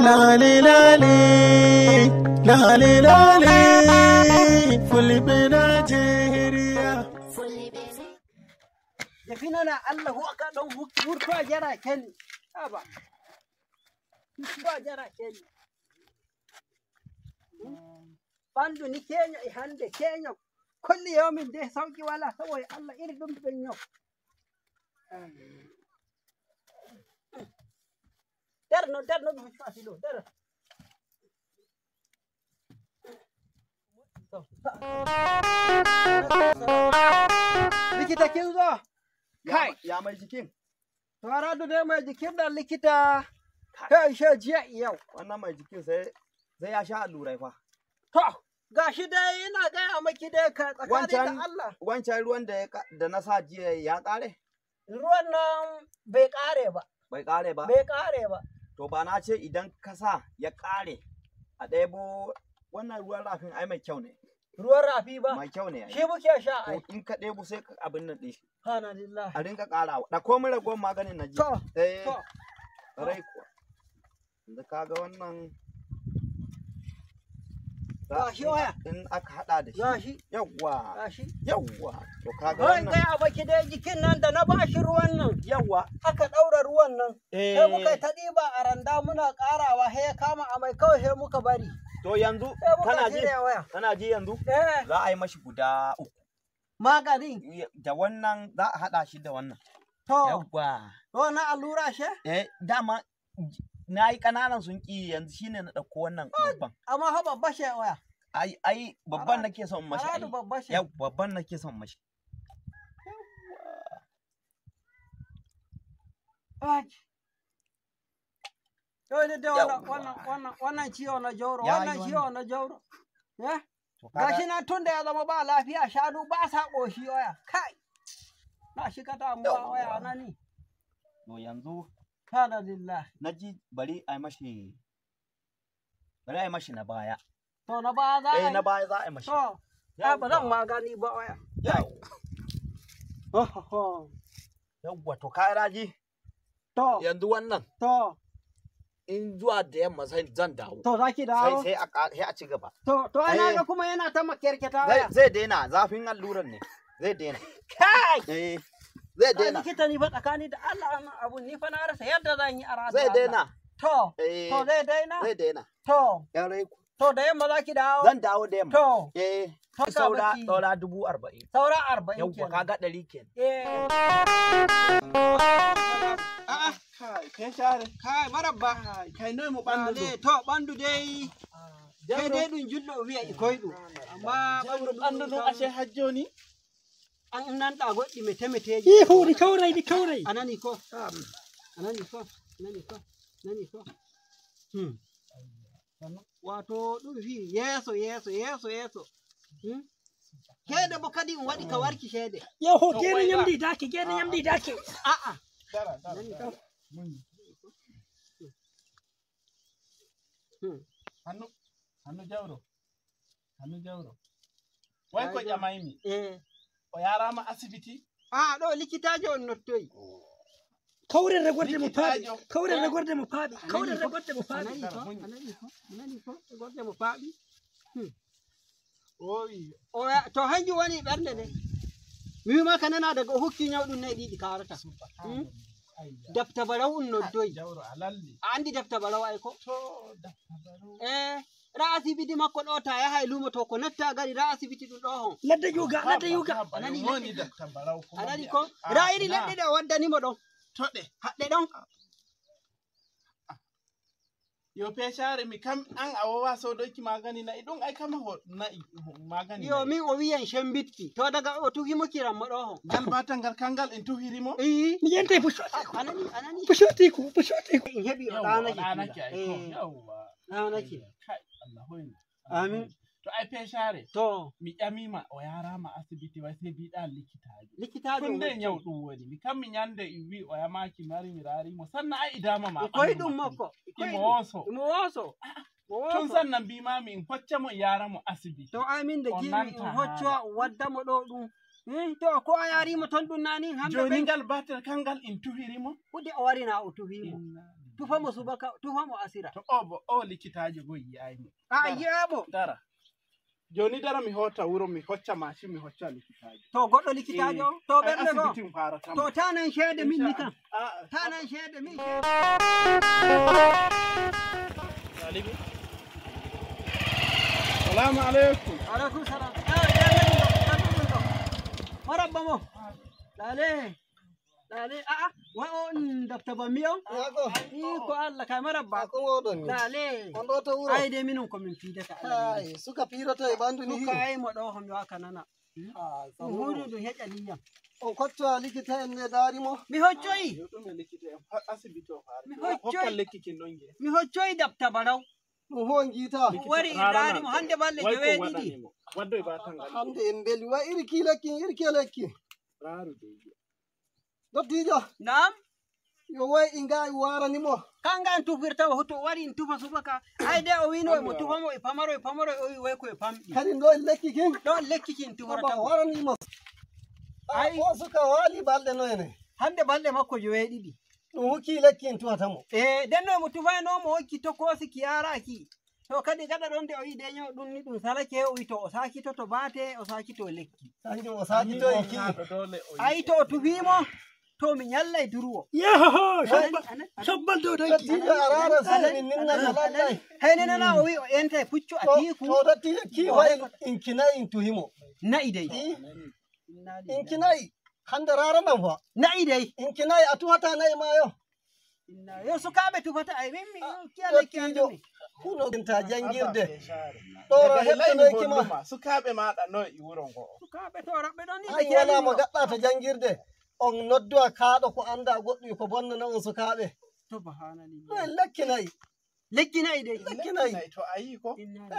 Lale lale, lale lale, fulbe Najeriya. Da fina na Allah aka don hurfa jara keni. Aba. Hurfa jara keni. Bandu ni Kenya hande Kenya. Kulli yawmin dai sauki wala sawai Allah iri dum ben yau. Darno bi fasilo dar. Likita kin zo? Kai, ya mai jikin? Tara da mai jikin da likita. Kai she jiya yau. Wannan mai jikin sai ya sha allurai fa. To, gashi dai ina gaya maki dai ka tsakanin da Allah. Wancan ruwan da na sa jiya ya kare? Ruwan nan bai kare ba. Bai kare ba? Bai kare ba. To ba na ce idan ka sa ya kare a ɗebo wannan ruwan rafin ai mai kyau ne. Ruwan rafi ba? Mai kyau ne. Shi muke sha ai. In ka ɗebo sai abin nan ɗin shi. Alhamdulillah. A rinka ƙarawa. Da komai ragowar maganin na ji. To. Rai kuwa. Yanzu ka ga wannan. Gashi waya. In aka haɗa da shi. Gashi. Yawwa. Gashi. Yawwa. To ka ga wannan. wannan. Kai a baki dai jikin nan da na bashi ruwan nan. Yawwa. Aka ɗaura ruwan nan. Sai muka ta ɗiba a randa muna ƙarawa sai ya kama amai kawai sai muka bari. To yanzu kana ji? Kana ji yanzu? Za a yi mashi guda 3. Maganin? Da wannan za a haɗa shi da wannan. To. Yawwa. To na allura she? Dama na yi ƙananan sun ƙi yanzu shine na ɗauko wannan babban. Amma ha babba she waya. Ai babban nake son mashi. Aradu babba she. Yau babban nake son mashi. Yau da wannan ciwo na jauro, wannan ciwo na jauro. Gashi na tun da ya zama ba lafiya shanu ba sa ƙoshi waya. Kai. Na shi ka ta muwa waya nani. To yanzu Alhamdulillah. na ji bari a yi mashi na baya. To na baya za a yi? Na baya za a yi mashi. To, ba zan magani ba waya. Yawwa to ka raji. To. Yanzu wannan. To. In zuwa da yamma sai zan dawo. To za ki dawo? Sai a ci gaba. To ana ga kuma yana ta makyarketa waya. Zai daina zafin alluran ne. Zai daina. Kai! Zai daina. Likita ni fa tsakani da Allah abu ni fa na rasa yadda zan yi a ranar. Zai daina. To zai daina? Zai daina. To. To da yamma za ki dawo? Zan dawo da yamma. To. Saura 40,000. Saura 40 Yawwa kaga 100 kenan. A'a. Kai share. Kai marabba. Kai noy mu bandu. To bandu dai. Kai dai dun jullo wiya ikoydu. Amma bandu no ashe hajjoni. An nan da goɗɗi mete. Ihu di kaurai. Anani ko. Wato ɗum fi yeso. Kede bo kadi in waɗi ka warki shede. Yaho gene yamdi dake. A'a. Hannu jauro. Wai ko ƴamaimi. O yarama asibiti? Ɗo likitajo on nottoyi. Kauren ragorde mu faɗi. Gorde mo faɗi. Oya to hanju woni ɓernde nde. Mi ma ka nana daga hukki nyawɗum nayi ɗiɗi karata. Dafta barau on noddoyi. Jauro alalli. Andi dafta barau ay ko? To dafta barau. Ra asibiti makko ɗo ta yahay lumo to ko natta gari ra asibiti ɗum ɗo hon. Ladda yuga. Anani woni dafta barau ko. Anani ko? Ra iri leɗɗe ɗe o waddanimo ɗon. Toɗe. Haɗɗe ɗon. Yo peshare mi kam an a wawa sodoki magani na'i ɗum ai kama na'i magani. Yo min o wiyan shembitki to daga o tuhimo kiran mo ɗo hon. Ngal batangal kangal en tuhirimo? Mi yente anani. Pushoti ko. In heɓi o ɗanaki. Yawwa. Ɗanaki. Kai Allah hoyni. Amin. To ai peshare. To. Mi ƴamima o yarama asibiti wai sai biɗa likitajo. Likitajo. Tunde nyau ɗum woni. Mi kam mi nyande wi o yamaki mari mi rarimo. Sannan ai idama ma. Koy ɗum makko. Imo woso. Tun sannan mbimami in hoccamo yaramo asibiti. To amin da gimi in hocco waddamo ɗo ɗum. To ko a yarimo ton ɗum nani hamɓe. Joni ngal batel kangal in tuhirimo. Hude o warina o tuhimo. tufa mu subaka tufa mu asira To o likitaji goyi yayi mu. yabo Dara. Joni dara mi hota wuro mi hocca mashin mi hocca likitaji. to goddo likitajo to be be Asibitin fara tam. to tanan shede min nikan tanan shede min Salibi. Salamu alaikum. alaikum salam marabba mo lale wa on dafta bamiyo ko Allah kai marabba ko wodon lale on do to wuro ai de minun ko min fidata ai suka pirato e bandu ni suka ai mo do hon wa kanana hudu do hejaliya on kocco likita en ne dari mo mi hoccoyi Yoto me likita asibiti o fara. Mi hoccoy. Hokka lekkikin don ge. mi hoccoyi dafta baraw ɗum ho jiita wari dari mo hande balle Wai ko jewe waɗani didi mo. Waddo e batan gal. hande en beli wa irki lekki Raru de. dottijo nam yo way inga warani mo kanga tufirta hoto wari tufa subaka ai de o wino mo tufa mo e pamaro o way ko e pamdi kadi do lekki kin do lekki kin tufata warani mo Ai. o suka wali balde no ene hande balle makko jewe didi ɗum hokki lekki en tuwata mo denno mo tufayno mo hokki to kosi kiyaraki to kadi gada ɗon de o yi deño ɗum ni ɗum salake o wi to o sakito to bate o sakito lekki kanjum o sakito en ki Dole o. ai to o tufimo to mi nyallay durwo Yeho, shabbal do dai. dottijo arara sani ninna lalai hayne nana o wi o enta puccu a tiku to dottijo ki way inkinayi in tuhimo na'i dai inkinayi hande rara nan fa na'i dai inkinayi a tuwata nayi ma yo yo sukaɓe tufata ay mimmi kiya lekki dottijo andumi huno ginta jangirde Ɗora ɗoro heɓɓanoyki ma sukaɓe maɗa no i wuro ngo. sukaɓe to raɓɓe ɗon ni ay wala mo gaɗɗa to jangirde on noddu a kaaɗo ko anda goɗɗum ko bonnana on sukaɓe subhanallah ɗo en lekkinayi lekki na'i dai lekkinayi To ayi ko.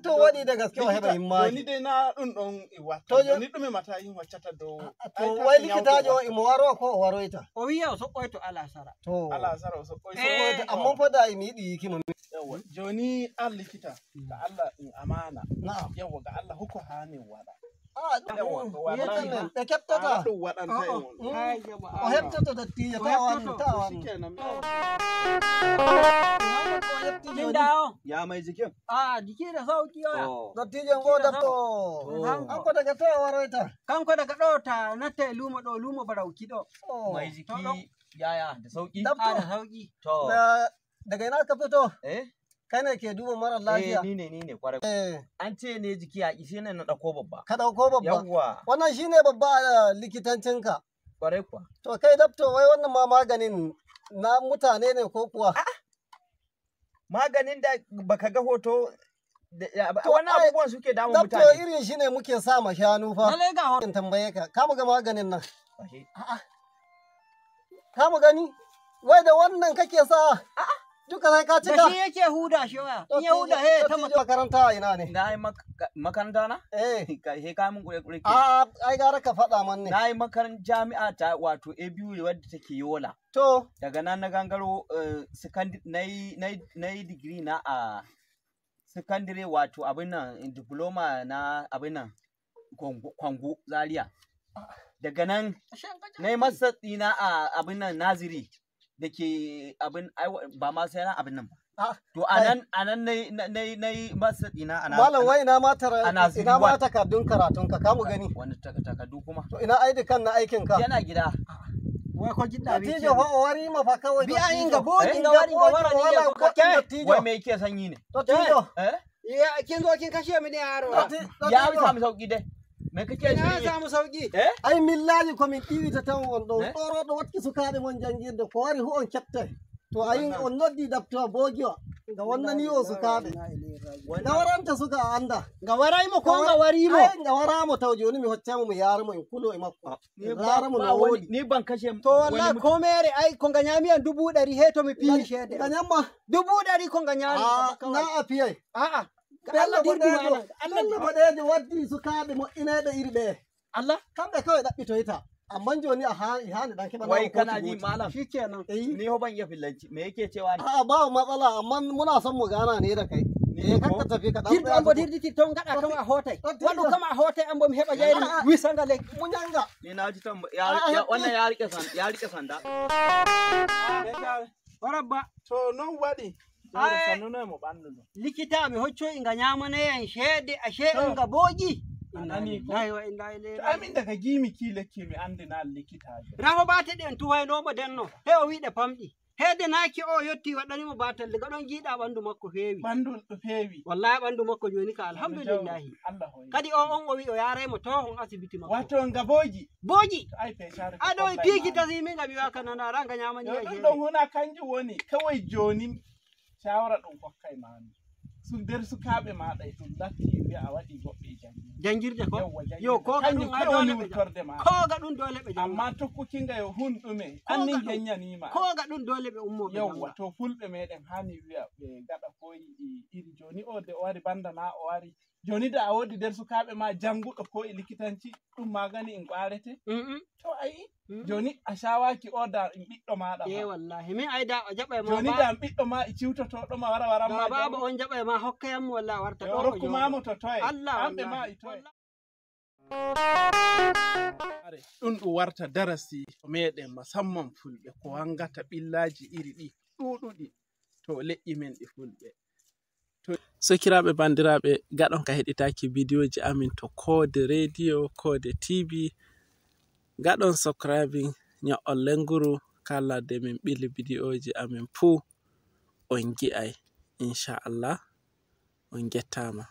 to waɗi de gaske o heɓa himmaji Joni dai na ɗum ɗon i watta. To Joni ɗume mata yin waccata dow. to way likitajo o imo waro ko o waroyta o wiya o soɓɓoy to ala sara to Allah sara so koy amma foda mi yiɗi yikimo yawa joni an likita ga Allah in amana na'am yawa ga Allah huko hani wada ɗum wallahi men ɓe keɓtata ɗum waɗanta en o heɓtoto dottijo ta wanno ta wanno shikenan linda o Ya mai jikin? jiki da sauki oya dottijo ngo dabto an ko daga to waroyta kanko daga ɗo ta natta e lumo ɗo lumo barauki ɗo Mai jiki yaya da sauki? da dabto sauki To, daga ina ka fito eh? kai ne ke duba mara lafiya Ni ne kwarai. An ce ne jiki a ishe ne na ɗauko babba. ka dauko babba Yawwa, wannan shine babba a likitancinka kwarai kuwa. to kai dabto wai wannan ma maganin na mutane ne ko kuwa Maganin da baka ga hoto wannan abubuwan suke damun dabto mutane. irin shi ne muke sa ma shanu fa lalle ga hor in tambaye ka mu ga maganin nan Ashe, ka mu gani wai da wannan kake sa duka sai ka da cika shi yake huda shi oya in ya huda he ta Dottijo makaranta a ina ne na yi makaranta na? eh He ka mun kure ai gara ka faɗa man ne Na yi makarantar jami'a ta wato ABU wadda take Yola. to Daga nan na gangaro na yi digiri na a secondary wato abin nan diploma na abin nan Kwango Zaria. Daga nan na yi masa ɗina a abin nan Naziri da ke abin ba ma sai na abin nan ba. To anan na yi masa ɗina a malam wai ina ma ana ina ma ziriwa. takardun karatun ka mu gani wani takardu kuma. to ina aidi kan na aikin ka Yana gida. wai ko jidda bi Dottijo fa o wari ma fa kawai bi an dottijo. ga bodin ga wari ga wara ni wala ko ko ke Wai me yake sanyi ne? dottijo Eh? ya kin zo kin kashe mini yaro Ya samu sauki dai. Me kake ina shiri? samu sauki ai millaji ko min ɗiwita tan on ɗo ɗoro ɗo wakki sukaɓe mon jangirde ko wari hu on keɓte to ayi on noddi dabto bogiwa nga wonnani o sukaɓe nga waranta suka a anda ga warai mo ko ga wari mo ai nga waramo taw joni mi hoccamo mi yaramo en kulo e makko raramo no wodi Ni ban kashe to wallahi ko mere ai ko ga nyami an 100 he to mi pi shede nga nyamma 100 ko ga nyami na a piyay a Allah dirdi mana Allah boɗejo waddi sukaɓe moƴƴineɗo iri ɓe Allah kamɓe kawai ɗaɓɓitoyta amma joni a hani ɗan keɓa Wai kana ji malam. shikenan Ni ho ban iya fillanci. Me yake cewa ne? a'a ba matsala amma muna son mu gana ne da kai kakka tafi ka ɗan dirdi ambo dirdi ton gada kama hotai wadu kama hotai ambo mi heba jayri wisanga le munyanga Ni na ji wannan ya rike sanda. Warabba. To non waɗi. Sannuno mo ɓandu ɗum. Likita mi hocco inga nyamanayen shede ashe inga bogi. Anani ko. To amin daga gimi ki lekki mi andina likitajo. Raho bate ɗen tuwaynomo denno. He o wiɗe famɗi. Hede naki o yotti waɗanimo batal daga ɗon giɗa ɓandu makko fewi. Ɓandu ɗo fewi. Wallahi ɓandu makko joni ka alhamdulillahi. Kadi on o wi o yaraymo to on asibiti makko. Wato nga bogi. Bogi. Ai peshare. Aɗo piki tasimi nga wiwa kanana ranga nyamani ya shede. Ɗum huna kanjum woni kawai joni shawara ɗum hokkai mami. Nder sukaɓe maɗa e ɗum latti wi'a a waɗi goɓɓe jangirde ko yo ko ga ɗum dole ɓe ko ga ɗum dole ɓe amma tokkukinga yo hunɗume annin heññanima ko ga ɗum dole ɓe ummoɓe yawwa to fulɓe meɗen hani wi'a ɓe gaɗa ko yiɗi iri joni o de o wari bandana o wari joni da a wodi nder sukaɓe ma janguɗo ko e likitanci ɗum magani in ƙwarete to ayi joni a shawaki o da in ɓiɗɗo maɗa e wallahi min ayda o jaɓa ma joni da ɓiɗɗo ma e ciwtotoɗo ma wara waranma baba on jaɓa ma hokkayam walla warta ɗo rokkumamo to toye hamɓe ma e toye ɗum ɗum warta darasi meɗen musamman fulɓe ko wangata ɓillaji iri ɗi ɗuɗuɗi to leƴƴi men ɗi fulɓe. Sokiraɓe bandiraɓe gaɗon ka heɗitaki bidiyoji amin to kode radio kode tv gaɗon subscribing nyaon lenguru kala de min ɓili bidiyoji amin fu on gi'ai inchallah on gettama.